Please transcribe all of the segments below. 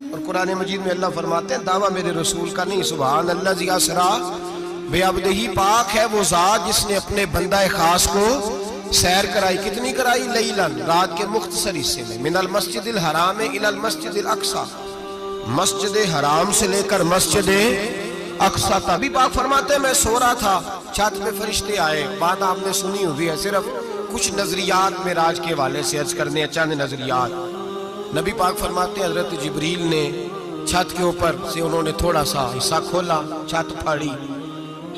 اور قرآن مجید میں اللہ فرماتے ہیں دعویٰ میرے رسول کا نہیں، سبحان اللہ زی اسرا بے عبدہی، پاک ہے وہ ذات جس نے اپنے بندہ خاص کو سیر کرائی۔ کتنی کرائی؟ لیلن، رات کے مختصر حصے میں، من المسجد الحرام الی المسجد الاقصی، مسجد حرام سے لے کر مسجد اقصی تک۔ بھی پاک فرماتے ہیں میں سو رہا تھا، چھت پہ فرشتے آئے۔ بات آپ نے سنی ہوئی ہے، صرف کچھ نظریات معراج کے حوالے سے عرض کرنے ہیں، چند نظریات۔ نبی پاک فرماتے ہیں حضرت جبریل نے چھت کے اوپر سے انہوں نے تھوڑا سا حصہ کھولا، چھت پھاڑی۔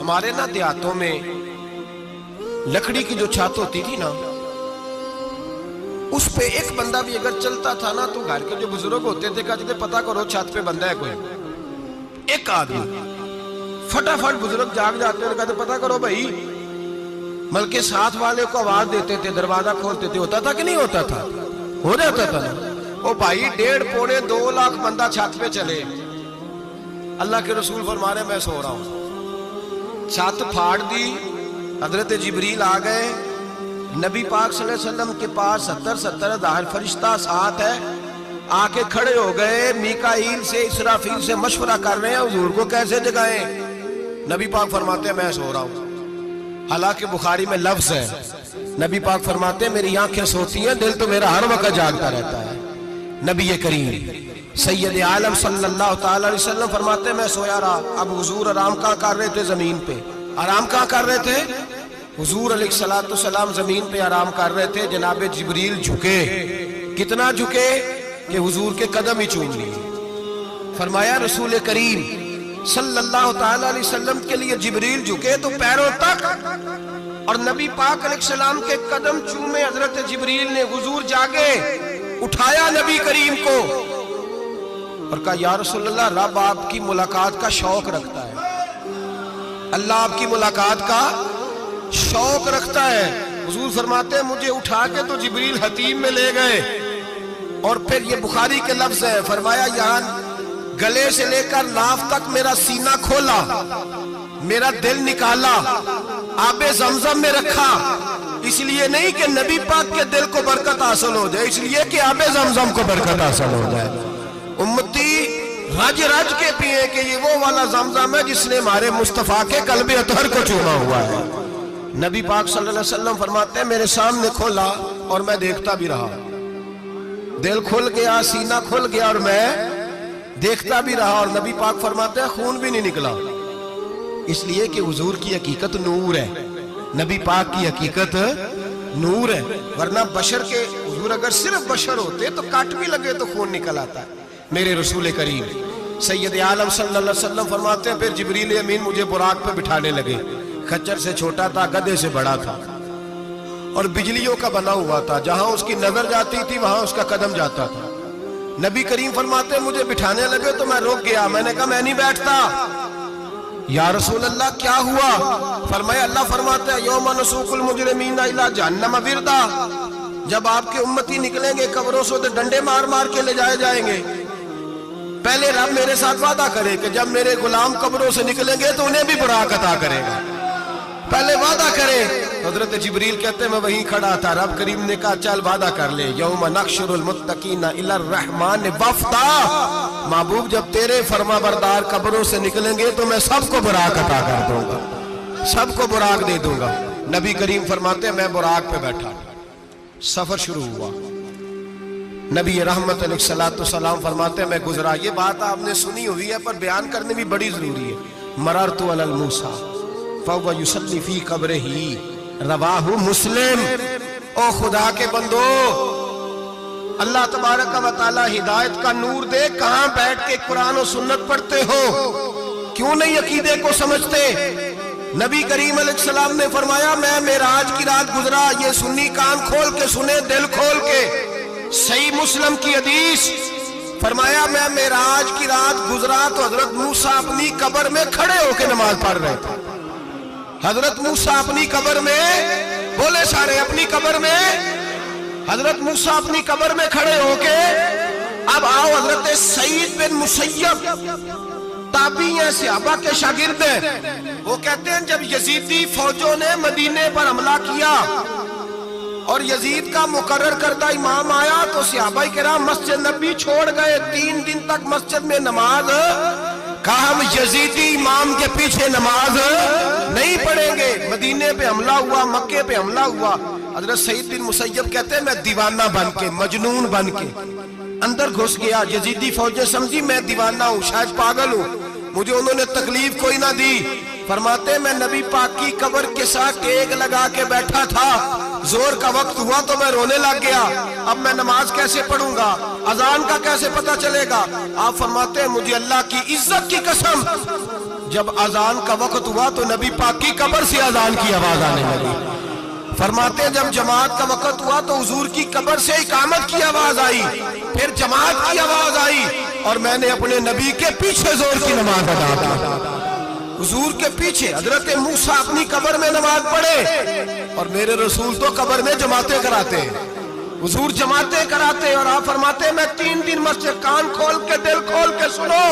ہمارے نا دیہاتوں میں لکڑی کی جو چھت ہوتی تھی نا، اس پہ ایک بندہ بھی اگر چلتا تھا نا تو گھر کے جو بزرگ ہوتے تھے کہتے تھے پتہ کرو چھت پہ بندہ ہے کوئی۔ ایک آدمی فٹافٹ بزرگ جاگ جاتے ہیں، کہتے پتہ کرو بھائی، بلکہ ساتھ والے کو آواز دیتے تھے، دروازہ کھولتے تھے۔ ہوتا تھا کہ نہیں ہوتا تھا؟ ہو جاتا تھا نا۔ وہ بھائی 1.5 پونے 2 لاکھ بندہ چھت پہ چلے، اللہ کے رسول فرما رہے میں سو رہا ہوں، چھت پھاڑ دی، حضرت جبریل آ گئے، نبی پاک صلی اللہ علیہ وسلم کے پاس 70 ہزار فرشتہ ساتھ ہے، آ کے کھڑے ہو گئے، میکائیل سے اسرافیل سے مشورہ کر رہے ہیں حضور کو کیسے جگائیں۔ نبی پاک فرماتے ہیں میں سو رہا ہوں۔ حالانکہ بخاری میں لفظ ہے، نبی پاک فرماتے ہیں میری آنکھیں سوتی ہیں، دل تو میرا ہر وقت جاگتا رہتا ہے۔ نبی کریم سید عالم صلی اللہ تعالی علیہ وسلم فرماتے ہیں میں سویا رہا۔ اب حضور آرام کہاں کر رہے تھے؟ زمین پہ۔ آرام کہاں کر رہے تھے؟ حضور علیہ السلام زمین پہ آرام کر رہے تھے، جناب جبریل جھکے۔ کتنا جھکے کہ حضور کے قدم ہی چوم لیے۔ فرمایا رسول کریم صلی اللہ تعالی علیہ وسلم کے لیے جبریل جھکے تو پیروں تک، اور نبی پاک علیہ السلام کے قدم چومے حضرت جبریل نے۔ حضور جاگے، اٹھایا نبی کریم کو اور کہا یا رسول اللہ، رب آپ کی ملاقات کا شوق رکھتا ہے، اللہ آپ کی ملاقات کا شوق رکھتا ہے۔ حضور فرماتے ہیں مجھے اٹھا کے تو جبریل حتیم میں لے گئے، اور پھر یہ بخاری کے لفظ ہے، فرمایا یہاں گلے سے لے کر ناف تک میرا سینہ کھولا، میرا دل نکالا، آب زمزم میں رکھا، اس لیے نہیں کہ نبی پاک کے دل کو برکت حاصل ہو جائے، اس لیے کہ آب زمزم کو برکت حاصل ہو جائے۔ امتی رج رج کے پیئے کہ یہ وہ والا زمزم ہے جس نے ہمارے مصطفیٰ کے قلب اطہر کو چوما ہوا ہے۔ نبی پاک صلی اللہ علیہ وسلم فرماتے ہیں میرے سامنے کھولا اور میں دیکھتا بھی رہا، دل کھل گیا، سینہ کھل گیا اور میں دیکھتا بھی رہا، اور نبی پاک فرماتے ہیں خون بھی نہیں نکلا، اس لیے کہ حضور کی حقیقت نور ہے، نبی پاک کی حقیقت نور ہے۔ ورنہ بشر کے حضور اگر صرف بشر ہوتے تو کٹ بھی لگے تو خون نکل آتا ہے۔ میرے رسول کریم سید عالم صلی اللہ علیہ وسلم فرماتے ہیں پھر جبریل امین مجھے براق پہ بٹھانے لگے۔ خچر سے چھوٹا تھا، گدھے سے بڑا تھا، اور بجلیوں کا بنا ہوا تھا، جہاں اس کی نظر جاتی تھی وہاں اس کا قدم جاتا تھا۔ نبی کریم فرماتے ہیں مجھے بٹھانے لگے تو میں رک گیا، میں نے کہا میں نہیں بیٹھتا۔ یا رسول اللہ کیا ہوا؟ فرمایا اللہ فرماتے ہیں یوم نسوق المجرمین الی جہنم وردا، جب آپ کے امتی نکلیں گے قبروں سے تو ڈنڈے مار مار کے لے جائے جائیں گے۔ پہلے رب میرے ساتھ وعدہ کرے کہ جب میرے غلام قبروں سے نکلیں گے تو انہیں بھی براق عطا کرے گا، پہلے وعدہ کرے۔ حضرت جبریل کہتے ہیں میں وہیں کھڑا تھا، رب کریم نے کہا چل وعدہ کر لے، یوم نحشر المتقین الی الرحمن وفدا، محبوب جب تیرے فرما بردار قبروں سے نکلیں گے تو میں سب کو براق عطا کر دوں گا، سب کو براق دے دوں گا۔ نبی کریم فرماتے ہیں میں براق پہ بیٹھا، سفر شروع ہوا۔ نبی رحمت علیہ السلام فرماتے ہیں میں گزرا۔ یہ بات آپ نے سنی ہوئی ہے پر بیان کرنے بھی بڑی ضروری ہے۔ مررت علی الموسیٰ فَهُوَ يُصَلِّي فِي قَبْرِهِ رواہ مسلم۔ او خدا کے بندو، اللہ تبارک و تعالی ہدایت کا نور دے، کہاں بیٹھ کے قرآن و سنت پڑھتے ہو؟ کیوں نہیں عقیدے کو سمجھتے؟ نبی کریم علیہ السلام نے فرمایا میں معراج کی رات گزرا، یہ سنی کان کھول کے سنے، دل کھول کے، صحیح مسلم کی حدیث۔ فرمایا میں معراج کی رات گزرا تو حضرت موسیٰ اپنی قبر میں کھڑے ہو کے نماز پڑھ رہے تھے۔ حضرت موسیٰ اپنی قبر میں، بولے سارے اپنی قبر میں، حضرت موسیٰ اپنی قبر میں کھڑے ہو کے۔ اب آؤ حضرت سعید بن مسیب تابعی ہیں، صحابہ کے شاگرد ہیں، وہ کہتے ہیں جب یزیدی فوجوں نے مدینے پر حملہ کیا اور یزید کا مقرر کردہ امام آیا تو صحابہ کرام مسجد نبی چھوڑ گئے، 3 دن تک مسجد میں نماز، کہا ہم یزیدی امام کے پیچھے نماز نہیں پڑھیں گے۔ مدینے پہ حملہ ہوا، مکے پہ حملہ ہوا، حضرت سعید بن مسیب کہتے ہیں میں دیوانہ بن کے، مجنون بن کے اندر گھس گیا۔ یزیدی فوجیں سمجھی میں دیوانہ ہوں، شاید پاگل ہوں، مجھے انہوں نے تکلیف کوئی نہ دی۔ فرماتے ہیں میں نبی پاک کی قبر کے ساتھ ٹیک لگا کے بیٹھا تھا، زور کا وقت ہوا تو میں رونے لگ گیا، اب میں نماز کیسے پڑھوں گا، اذان کا کیسے پتہ چلے گا؟ آپ فرماتے ہیں مجھے اللہ کی عزت کی قسم، جب اذان کا وقت ہوا تو نبی پاک کی قبر سے اذان کی آواز آنے لگی۔ فرماتے ہیں جب جماعت کا وقت ہوا تو حضور کی قبر سے اقامت کی آواز آئی، پھر جماعت کی آواز آئی، اور میں نے اپنے نبی کے پیچھے زور کی نماز ادا کی۔ حضور کے پیچھے حضرت موسیٰ اپنی قبر میں نماز پڑھے، اور میرے رسول تو قبر میں جماعتیں کراتے ہیں، حضور جماعتیں کراتے، اور آپ فرماتے ہیں میں 3 دن مسجد، کان کھول کے دل کھول کے سنو،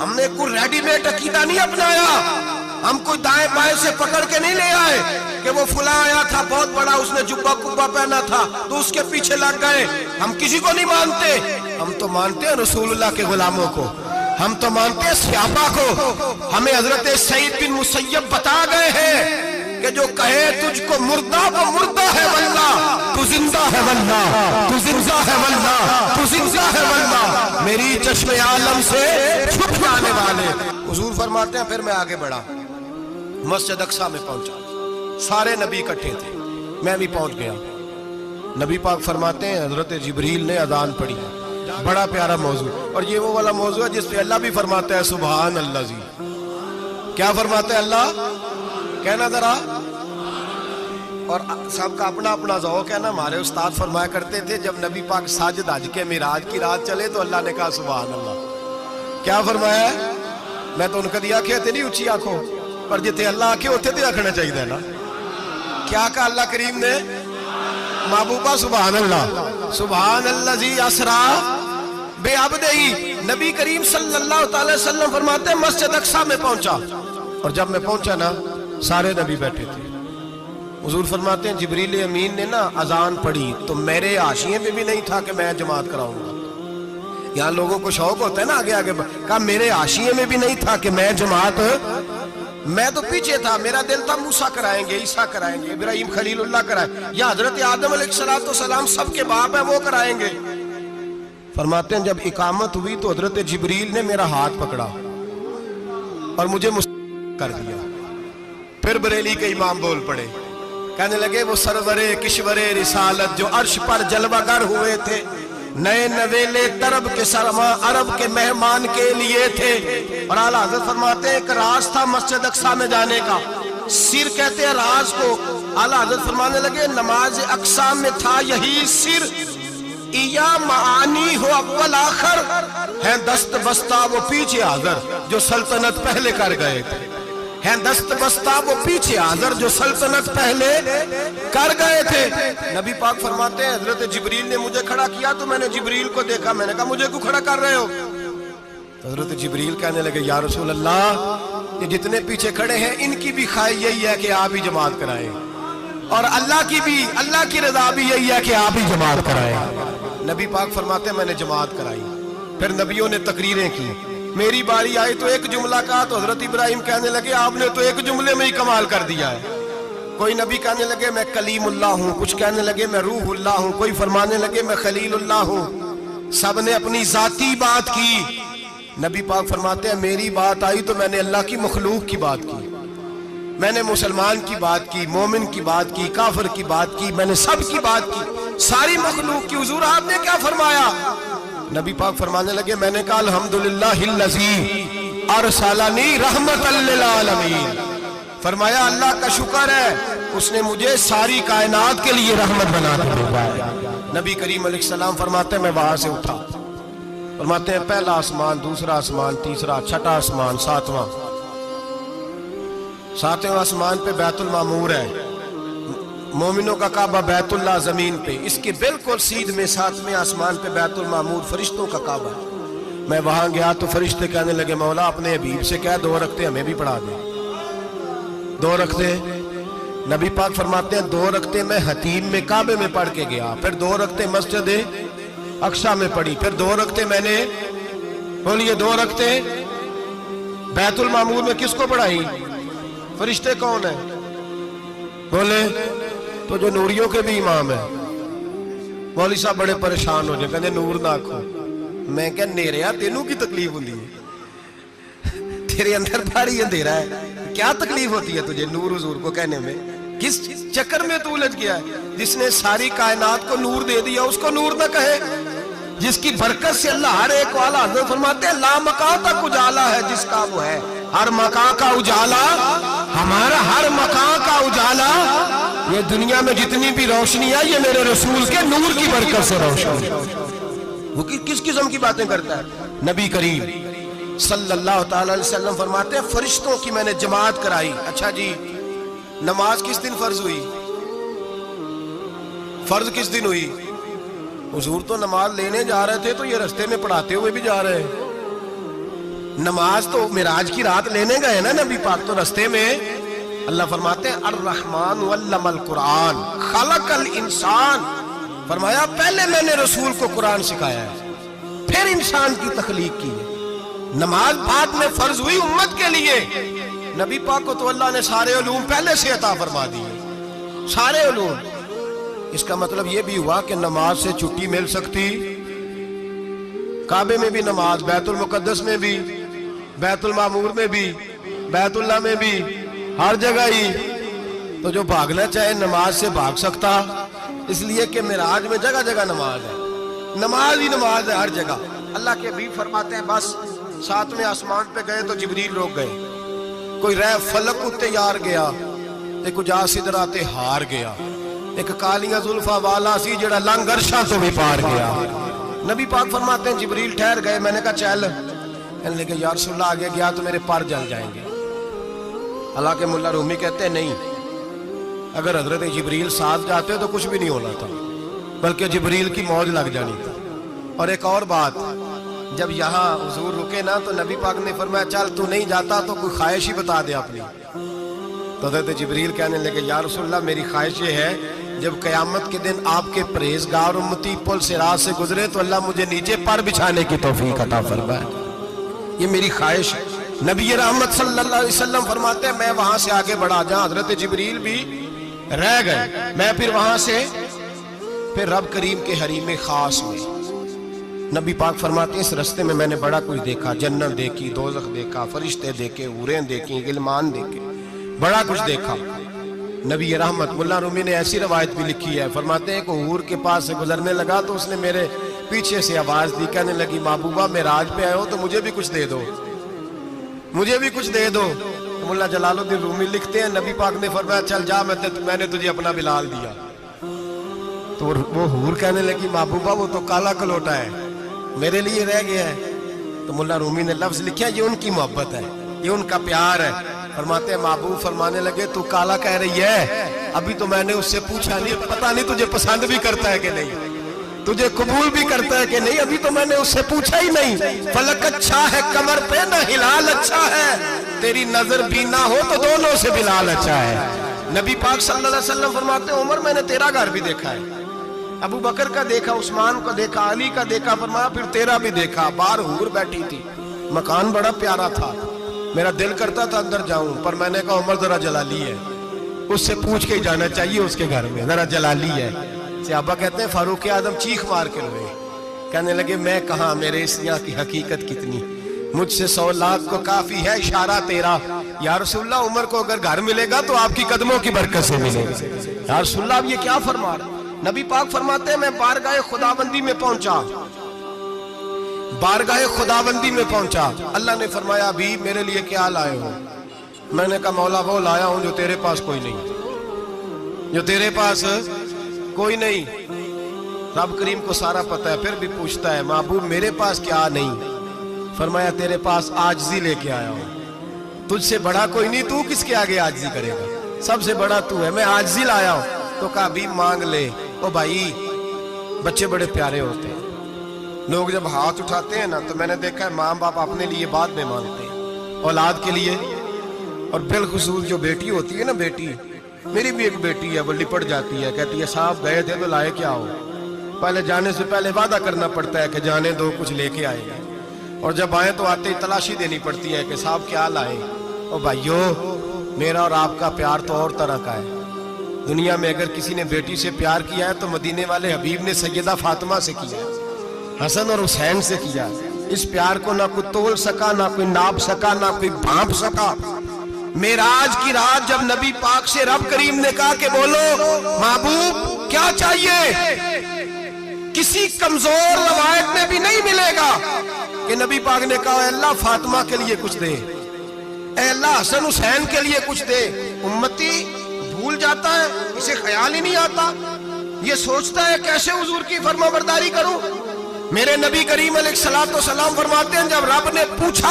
ہم نے کوئی ریڈی میڈ عقیدہ نہیں اپنایا، ہم کوئی دائیں بائیں سے پکڑ کے نہیں لے آئے کہ وہ فلاں آیا تھا بہت بڑا، اس نے جبہ کبہ پہنا تھا تو اس کے پیچھے لگ گئے۔ ہم کسی کو نہیں مانتے، ہم تو مانتے ہیں رسول اللہ کے غلاموں کو، ہم تو مانتے ہیں صحابہ کو۔ ہمیں حضرت سعید بن مسیب بتا گئے ہیں کہ جو کہے تجھ کو مردہ وہ مردہ ہے واللہ، تو زندہ ہے واللہ، تو زندہ ہے واللہ، تو زندہ ہے واللہ، میری چشم عالم سے چھپ جانے والے۔ حضور فرماتے ہیں پھر میں آگے بڑھا، مسجد اقصیٰ میں پہنچا، سارے نبی اکٹھے تھے، میں بھی پہنچ گیا۔ نبی پاک فرماتے ہیں حضرت جبریل نے اذان پڑھی، بڑا پیارا موضوع، اور یہ وہ والا موضوع ہے جس پہ اللہ بھی فرماتا ہے سبحان اللہ جی۔ کیا فرماتا ہے اللہ؟ کہنا ذرا، اور سب کا اپنا اپنا ذوق ہے نا۔ ہمارے استاد فرمایا کرتے تھے جب نبی پاک ساجد حج کے معراج کی رات چلے تو اللہ نے کہا سبحان اللہ۔ کیا فرمایا ہے؟ میں تو ان کا دیا کہ تیری اچھی آنکھوں پر جتے اللہ آنکھیں ہوتے تھے آکھنا چاہیے نا۔ کیا کہا اللہ کریم نے؟ محبوبہ سبحان اللہ، سبحان الذی اسرا بعبدہ۔ نبی کریم صلی اللہ تعالی وسلم فرماتے ہیں مسجد اقصیٰ میں پہنچا، اور جب میں پہنچا نا سارے نبی بیٹھے تھے۔ حضور فرماتے ہیں جبریل امین نے نا اذان پڑھی تو میرے حاشیے میں بھی نہیں تھا کہ میں جماعت کراؤں گا۔ یہاں لوگوں کو شوق ہوتا ہے نا آگے آگے، کہا میرے حاشیے میں بھی نہیں تھا کہ میں جماعت، میں تو پیچھے تھا، میرا دل تھا موسیٰ کرائیں گے، عیسیٰ کرائیں گے، ابراہیم خلیل اللہ کرائیں، یا حضرت آدم علیہ السلام سب کے باپ ہیں وہ کرائیں گے۔ فرماتے ہیں جب اقامت ہوئی تو حضرت جبریل نے میرا ہاتھ پکڑا اور مجھے کر دیا۔ پھر بریلی کے امام بول پڑے، کہنے لگے وہ سرور کشور رسالت جو عرش پر جلوہ گر ہوئے تھے، نئے نویلے طرب کے سرما عرب کے مہمان کے لیے تھے۔ اور اعلیٰ حضرت فرماتے ہیں ایک راز تھا مسجد اقصیٰ میں جانے کا، سر کہتے ہیں راز کو۔ اعلیٰ حضرت فرمانے لگے نماز اقصیٰ میں تھا یہی سر، یا معانی ہو اول آخر، ہیں دست بستہ وہ پیچھے حاضر جو سلطنت پہلے کر گئے تھے، ہیں دست بستہ وہ پیچھے حاضر جو سلطنت پہلے کر گئے تھے۔ نبی پاک فرماتے ہیں حضرت جبریل نے مجھے کھڑا کیا تو میں نے جبریل کو دیکھا، میں نے کہا مجھے کیوں کھڑا کر رہے ہو؟ حضرت جبریل کہنے لگے یا رسول اللہ یہ جتنے پیچھے کھڑے ہیں ان کی بھی خواہش یہی ہے کہ آپ ہی جماعت کرائیں، اور اللہ کی رضا بھی یہی ہے کہ آپ ہی جماعت کرائیں۔ نبی پاک فرماتے ہیں میں نے جماعت کرائی، پھر نبیوں نے تقریریں کی، میری باری آئی تو ایک جملہ کہا تو حضرت ابراہیم کہنے لگے آپ نے تو ایک جملے میں ہی کمال کر دیا ہے۔ کوئی نبی کہنے لگے میں کلیم اللہ ہوں، کچھ کہنے لگے میں روح اللہ ہوں، کوئی فرمانے لگے میں خلیل اللہ ہوں، سب نے اپنی ذاتی بات کی۔ نبی پاک فرماتے ہیں میری بات آئی تو میں نے اللہ کی مخلوق کی بات کی، میں نے مسلمان کی بات کی، مومن کی بات کی، کافر کی بات کی، میں نے سب کی بات کی، ساری مخلوق کی۔ حضور آپ نے کیا فرمایا؟ نبی پاک فرمانے لگے میں نے کہا الحمدللہ الذی ارسلنی رحمت للعالمین، فرمایا اللہ کا شکر ہے اس نے مجھے ساری کائنات کے لیے رحمت بنا کے بھیجا ہے۔ نبی کریم علیہ السلام فرماتے ہیں میں وہاں سے اٹھا، فرماتے ہیں پہلا آسمان، دوسرا آسمان، تیسرا، چھٹا آسمان، ساتواں آسمان پہ بیت المعمور ہے، مومنوں کا کعبہ بیت اللہ زمین پہ، اس کے بالکل سیدھ میں 7ویں آسمان پہ بیت المعمور فرشتوں کا کعبہ ہے۔ میں وہاں گیا تو فرشتے کہنے لگے مولا اپنے حبیب سے کہہ 2 رکعتیں ہمیں بھی پڑھا دے، 2 رکعتیں۔ نبی پاک فرماتے ہیں 2 رکعتیں میں حتیم میں کعبے میں پڑھ کے گیا، پھر 2 رکعتیں مسجد اقصی میں پڑھی، پھر 2 رکعتیں میں نے بولیے 2 رکعتیں بیت المعمور میں کس کو پڑھائی؟ فرشتے کون ہیں بولے؟ تو جو نوریوں کے بھی امام ہیں۔ مولوی صاحب بڑے پریشان ہو جائے، کہنے نور نہ آکھو۔ میں کہ نیریا تینوں کی تکلیف ہوندی ہے، تیرے اندر بھاری اندھیرا ہے، کیا تکلیف ہوتی ہے تجھے نور حضور کو کہنے میں؟ کس چکر میں تو الجھ گیا ہے؟ جس نے ساری کائنات کو نور دے دیا اس کو نور نہ کہے؟ جس کی برکت سے اللہ ہر ایک والا، حضرت فرماتے ہیں لا مکان تک اجالا ہے جس کا وہ ہے، ہر مکان کا اجالا ہمارا، ہر مکان کا اجالا، یہ دنیا میں جتنی بھی روشنی ہے یہ میرے رسول کے نور کی برکت سے روشن ہے۔ وہ کس قسم کی باتیں کرتا ہے؟ نبی کریم صلی اللہ تعالی علیہ وسلم فرماتے ہیں فرشتوں کی میں نے جماعت کرائی۔ اچھا جی، نماز کس دن فرض ہوئی؟ فرض کس دن ہوئی؟ حضور تو نماز لینے جا رہے تھے تو یہ رستے میں پڑھاتے ہوئے بھی جا رہے ہیں۔ نماز تو معراج کی رات لینے گئے نا نبی پاک، تو رستے میں اللہ فرماتے ہیں الرحمن علم القرآن خلق الانسان، فرمایا پہلے میں نے رسول کو قرآن سکھایا ہے پھر انسان کی تخلیق کی ہے۔ نماز بعد میں فرض ہوئی امت کے لیے، نبی پاک کو تو اللہ نے سارے علوم پہلے سے عطا فرما دیے، سارے علوم۔ اس کا مطلب یہ بھی ہوا کہ نماز سے چھٹی مل سکتی، کعبے میں بھی نماز، بیت المقدس میں بھی، بیت المعمور میں بھی، بیت اللہ میں بھی، ہر جگہ ہی۔ تو جو بھاگنا چاہے نماز سے بھاگ سکتا، اس لیے کہ معراج میں جگہ جگہ نماز ہے، نماز ہی نماز ہے ہر جگہ۔ اللہ کے حبیب فرماتے ہیں بس 7ویں آسمان پہ گئے تو جبریل روک گئے، کوئی رہ فلک اتے یار گیا، ایک جا سدرا تے ہار گیا، ایک کالیاں زلفاں والا سی جڑا لنگ عرشاں تو بھی پار گیا۔ نبی پاک فرماتے ہیں جبریل ٹھہر گئے، میں نے کہا چل، کہنے لگے یا رسول اللہ آگے گیا تو میرے پر جل جائیں گے۔ حالانکہ ملا رومی کہتے ہیں نہیں، اگر حضرت جبریل ساتھ جاتے تو کچھ بھی نہیں ہونا تھا، بلکہ جبریل کی موج لگ جانی تھی۔ اور ایک اور بات، جب یہاں حضور رکے نا تو نبی پاک نے فرمایا چل تو نہیں جاتا تو کوئی خواہش ہی بتا دے اپنی۔ تو حضرت جبریل کہنے لگے یا رسول اللہ میری خواہش یہ ہے جب قیامت کے دن آپ کے پرہیزگار امتی پل سے راہ سے گزرے تو اللہ مجھے نیچے پر بچھانے کی توفیق عطا فرمائے، یہ میری خواہش ہے۔ نبی رحمت صلی اللہ علیہ وسلم فرماتے ہیں میں وہاں سے آگے بڑھا جاؤں، حضرت جبریل بھی رہ گئے، میں پھر وہاں سے پھر رب کریم کے حریم خاص میں۔ نبی پاک فرماتے ہیں اس رستے میں نے بڑا کچھ دیکھا، جنت دیکھی، دوزخ دیکھا، فرشتے دیکھے، حوریں دیکھی، غلمان دیکھے، بڑا کچھ دیکھا۔ نبی رحمت ملا رومی نے ایسی روایت بھی لکھی ہے، فرماتے ہیں کہ حور کے پاس سے گزرنے لگا تو اس نے میرے پیچھے سے آواز دی، کہنے لگی محبوبہ معراج پہ آئے ہو تو مجھے بھی کچھ دے دو، مجھے بھی کچھ دے دو۔ ملا جلال الدین رومی لکھتے ہیں نبی پاک نے فرمایا چل جا، میں نے تجھے اپنا بلال دیا۔ تو وہ حور کہنے لگی محبوبہ وہ تو کالا کلوٹا ہے، میرے لیے رہ گیا ہے۔ تو ملا رومی نے لفظ لکھا یہ ان کی محبت ہے، یہ ان کا پیار ہے۔ فرماتے ہیں محبوب فرمانے لگے تو کالا کہہ رہی ہے، ابھی تو میں نے اس سے پوچھا نہیں، پتہ نہیں تجھے پسند بھی کرتا ہے کہ نہیں، تجھے قبول بھی کرتا ہے کہ نہیں، ابھی تو میں نے اس سے پوچھا ہی نہیں۔ فلک اچھا ہے کمر پہ نہ ہلال اچھا ہے، تیری نظر بھی نہ ہو تو دونوں سے بلال اچھا ہے۔ نبی پاک صلی اللہ علیہ وسلم فرماتے ہیں عمر میں نے تیرا گھر بھی دیکھا ہے، ابو بکر کا دیکھا، عثمان کا دیکھا، علی کا دیکھا، فرمایا پھر تیرا بھی دیکھا۔ باہر حور بیٹھی تھی، مکان بڑا پیارا تھا، میرا دل کرتا تھا اندر جاؤں، پر میں نے کہا عمر ذرا جلالی ہے، اس سے پوچھ کے ہی جانا چاہیے، اس کے گھر میں ذرا جلالی ہے۔ صحابہ کہتے ہیں فاروق اعظم چیخ مار کے روئے، کہنے لگے میں کہاں، میرے اس یہاں کی حقیقت کتنی، مجھ سے 100 لاکھ کو کافی ہے اشارہ تیرا۔ یا رسول اللہ عمر کو اگر گھر ملے گا تو آپ کی قدموں کی برکت سے ملے گا۔ یا رسول اللہ اب یہ کیا فرما رہا؟ نبی پاک فرماتے ہیں میں بارگاہ خداوندی میں پہنچا، بارگاہ خداوندی میں پہنچا، اللہ نے فرمایا ابھی میرے لیے کیا لائے ہو؟ میں نے کہا مولا وہ لایا ہوں جو تیرے پاس کوئی نہیں، جو تیرے پاس کوئی نہیں۔ رب کریم کو سارا پتہ ہے، پھر بھی پوچھتا ہے محبوب میرے پاس کیا نہیں؟ فرمایا تیرے پاس عاجزی لے کے آیا ہوں، تجھ سے بڑا کوئی نہیں، تو کس کے آگے عاجزی کرے گا، سب سے بڑا تو ہے، میں عاجزی لایا ہوں۔ تو کہا بھی مانگ لے۔ او بھائی بچے بڑے پیارے ہوتے ہیں، لوگ جب ہاتھ اٹھاتے ہیں نا تو میں نے دیکھا ہے ماں باپ اپنے لیے بعد میں مانگتے ہیں، اولاد کے لیے، اور بالخصوص جو بیٹی ہوتی ہے نا، بیٹی میری بھی ایک بیٹی ہے, وہ لپٹ جاتی ہے, کہتی ہے صاحب گئے تھے تو لائے کیا ہو. پہلے جانے سے پہلے وعدہ کرنا پڑتا ہے کہ جانے دو کچھ لے کے آئے گا, اور جب آئے تو آتے ہی تلاشی دینی پڑتی ہے کہ صاحب کیا لائے. او بھائیو, میرا اور آپ کا پیار تو اور طرح کا ہے. دنیا میں اگر کسی نے بیٹی سے پیار کیا ہے تو مدینے والے حبیب نے سیدہ فاطمہ سے کیا, حسن اور حسین سے کیا. اس پیار کو نہ کوئی تول سکا, نہ کوئی ناپ سکا, نہ کوئی بھانپ سکا. معراج کی رات جب نبی پاک سے رب کریم نے کہا کہ بولو محبوب کیا چاہیے, کسی کمزور روایت میں بھی نہیں ملے گا کہ نبی پاک نے کہا اے اللہ فاطمہ کے لیے کچھ دے, اے اللہ حسن حسین کے لیے کچھ دے. امتی بھول جاتا ہے, اسے خیال ہی نہیں آتا, یہ سوچتا ہے کیسے حضور کی فرما برداری کروں. میرے نبی کریم علیہ الصلوۃ والسلام فرماتے ہیں جب رب نے پوچھا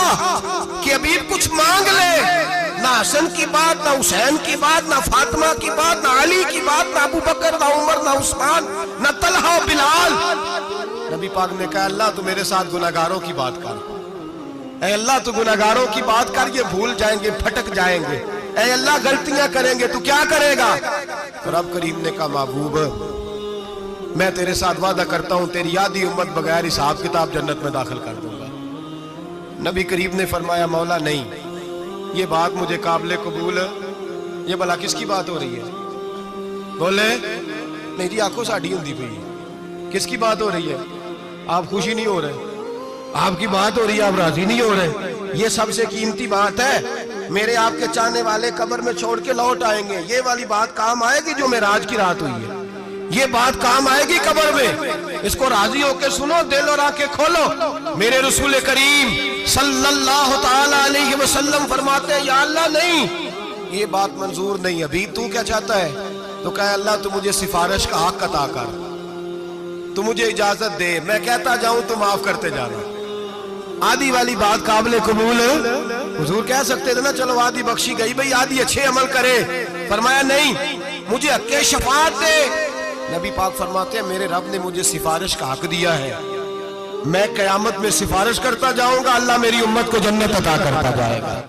کہ حبیب کچھ مانگ لے, نہ حسن کی بات, نہ حسین کی بات, نہ فاطمہ کی بات, نہ علی کی بات, نہ ابو بکر, نہ عمر, نہ عثمان, نہ طلحہ, بلال. نبی پاک نے کہا اللہ تو میرے ساتھ گناہگاروں کی بات کر, اے اللہ تو گناہگاروں کی بات کر, یہ بھول جائیں گے, پھٹک جائیں گے, اے اللہ غلطیاں کریں گے, تو کیا کرے گا. تو رب کریم نے کہا محبوب میں تیرے ساتھ وعدہ کرتا ہوں تیری آدھی امت بغیر حساب کتاب جنت میں داخل کر دوں گا. نبی کریم نے فرمایا مولا نہیں, یہ بات مجھے قابل قبول, یہ بھلا کس کی بات ہو رہی ہے. بولے میری آنکھوں ساڑھی ہوندی پئی, کس کی بات ہو رہی ہے. آپ خوشی نہیں ہو رہے, آپ کی بات ہو رہی ہے, آپ راضی نہیں ہو رہے. یہ سب سے قیمتی بات ہے. میرے آپ کے چاہنے والے قبر میں چھوڑ کے لوٹ آئیں گے, یہ والی بات کام آئے گی جو معراج کی رات ہوئی ہے, یہ بات کام آئے گی قبر میں. اس کو راضی ہو کے سنو, دل اور آنکھیں کھولو. میرے رسول کریم صلی اللہ تعالی علیہ وسلم فرماتے ہیں یا اللہ نہیں, یہ بات منظور نہیں. ابھی تو کیا چاہتا ہے؟ تو کہا اللہ تو مجھے سفارش کا حق عطا کر, تو مجھے اجازت دے, میں کہتا جاؤں تو معاف کرتے جانا. آدھی والی بات قابل قبول, حضور کہہ سکتے تھے نا چلو آدھی بخشی گئی بھئی, آدھی اچھے عمل کرے. فرمایا نہیں, مجھے حق شفاعت دے. نبی پاک فرماتے ہیں میرے رب نے مجھے سفارش کا حق دیا ہے, میں قیامت میں سفارش کرتا جاؤں گا, اللہ میری امت کو جنت عطا کرتا جائے گا.